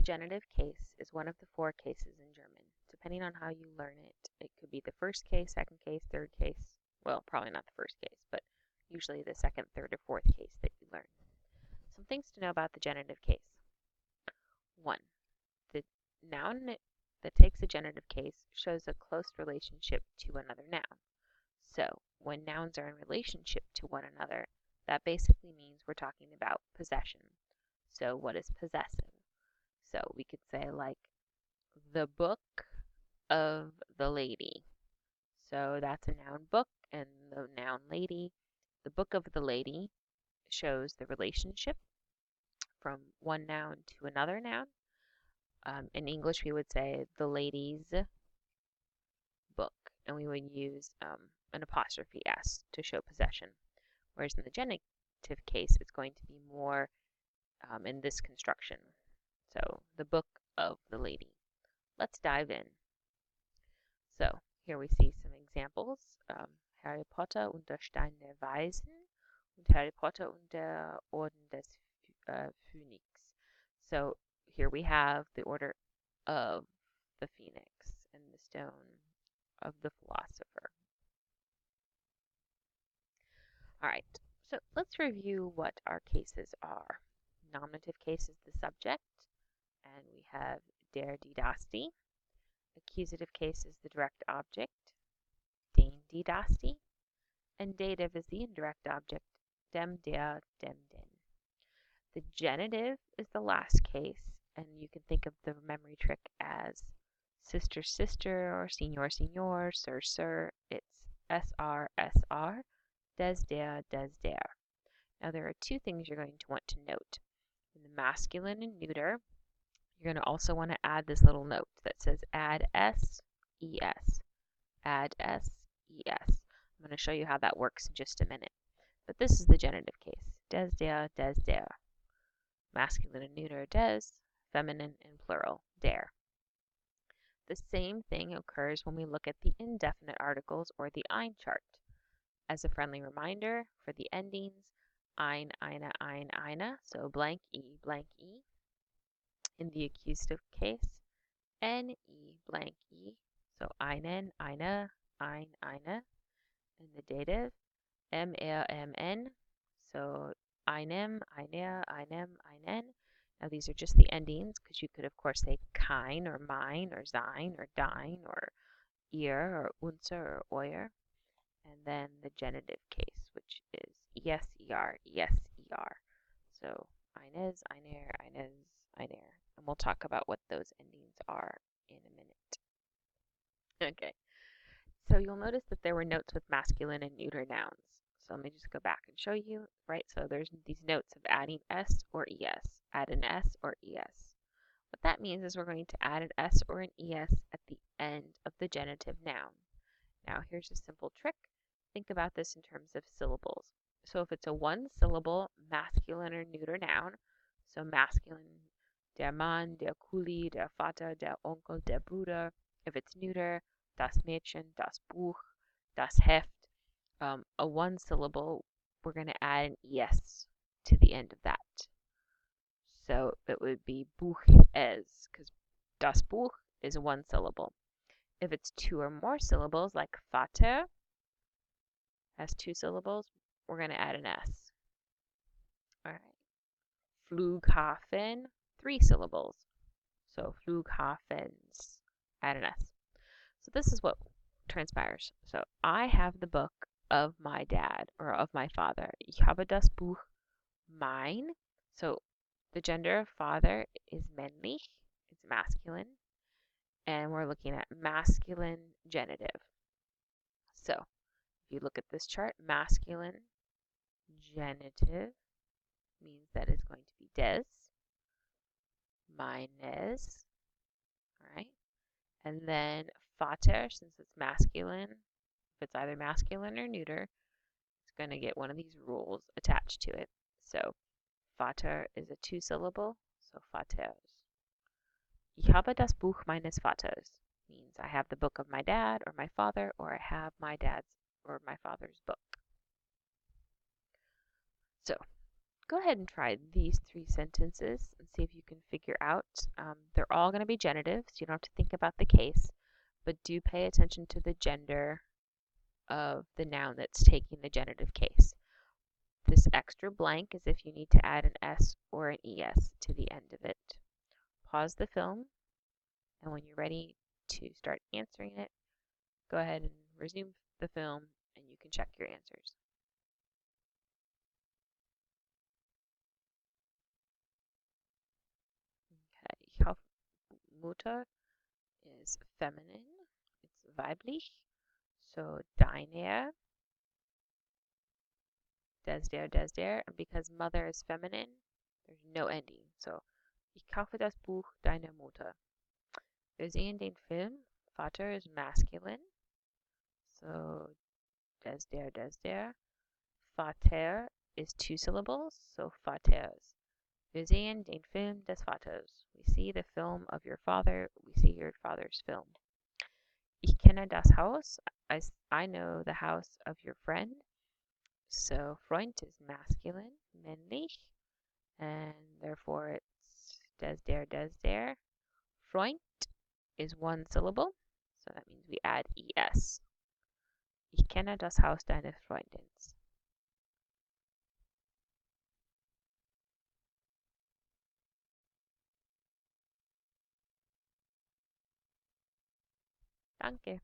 genitive case is one of the four cases in German. Depending on how you learn it, it could be the first case, second case, third case. Well, probably not the first case, but usually the second, third, or fourth case that you learn. Some things to know about the genitive case. 1. The noun that takes a genitive case shows a close relationship to another noun. So when nouns are in relationship to one another, that basically means we're talking about possession. So what is possessive? So we could say like the book of the lady. So that's a noun book and the noun lady. The book of the lady shows the relationship from one noun to another noun. In English, we would say the lady's book, and we would use an apostrophe S to show possession. Whereas in the genitive case, it's going to be more in this construction. So the book of the lady. Let's dive in. So here we see some examples. Harry Potter und der Stein der Weisen und Harry Potter und der Orden des Phönix. So here we have the Order of the Phoenix and the Stone of the Philosopher. All right, so let's review what our cases are. Nominative case is the subject, and we have der, die, das, die. Accusative case is the direct object, den, die, das, die. And dative is the indirect object, dem, der, dem, den. The genitive is the last case, and you can think of the memory trick as sister, sister, or senor, senor, sir, sir. It's sr, sr, des, der, der. Now there are two things you're going to want to note. In the masculine and neuter, you're going to also want to add this little note that says add s, es. Add s, es. I'm going to show you how that works in just a minute. But this is the genitive case. Des, der, der. Masculine and neuter, des. Feminine and plural, der. The same thing occurs when we look at the indefinite articles or the ein chart. As a friendly reminder, for the endings, ein, eine, so blank e. In the accusative case, ne, blank e, so einen, eine, ein, eine. In the dative, mn, so einem, einer, einem, einen. Now these are just the endings because you could of course say kein or mine or sein or dein or ihr or unser or euer. And then the genitive case, which is es, er. So eines, einer, eines, einer. And we'll talk about what those endings are in a minute. Okay. So you'll notice that there were notes with masculine and neuter nouns. So let me just go back and show you, right? So there's these notes of adding s or es, add an s or es. What that means is we're going to add an s or an es at the end of the genitive noun. Now here's a simple trick. Think about this in terms of syllables. So if it's a one-syllable masculine or neuter noun, so masculine, der Mann, der Kuli, der Vater, der Onkel, der Bruder. If it's neuter, das Mädchen, das Buch, das Heft. A one-syllable, we're going to add an es to the end of that. So it would be Buch es, because das Buch is a one-syllable. If it's two or more syllables, like Vater has two syllables, we're going to add an s. All right. Flughafen, three syllables. So Flughafens, add an s. So this is what transpires. So I have the book of my dad or of my father. Ich habe das Buch mein. So the gender of father is männlich. It's masculine. And we're looking at masculine genitive. So if you look at this chart, masculine genitive means that it's going to be des, meines, all right? And then Vater, since it's masculine, if it's either masculine or neuter, it's going to get one of these rules attached to it. So Vater is a two-syllable, so Vaters. Ich habe das Buch meines Vaters means I have the book of my dad or my father, or I have my dad's or my father's book. So go ahead and try these three sentences and see if you can figure out. They're all going to be genitives. You don't have to think about the case, but do pay attention to the gender of the noun that's taking the genitive case. This extra blank is if you need to add an S or an ES to the end of it. Pause the film, and when you're ready to start answering it, go ahead and resume the film and you can check your answers. Okay, Mutter is feminine, it's weiblich. So deiner, des der, and because mother is feminine, there's no ending. So ich kaufe das Buch deiner Mutter. Wir sehen den Film, Vater is masculine. So des der. Vater is two syllables, so vaters. Wir sehen den Film des Vaters. We see the film of your father. We see your father's film. Ich kenne das Haus. I know the house of your friend. So Freund is masculine, männlich, and therefore it's des der. Freund is one syllable, so that means we add es. Ich kenne das Haus deines Freundes. Danke.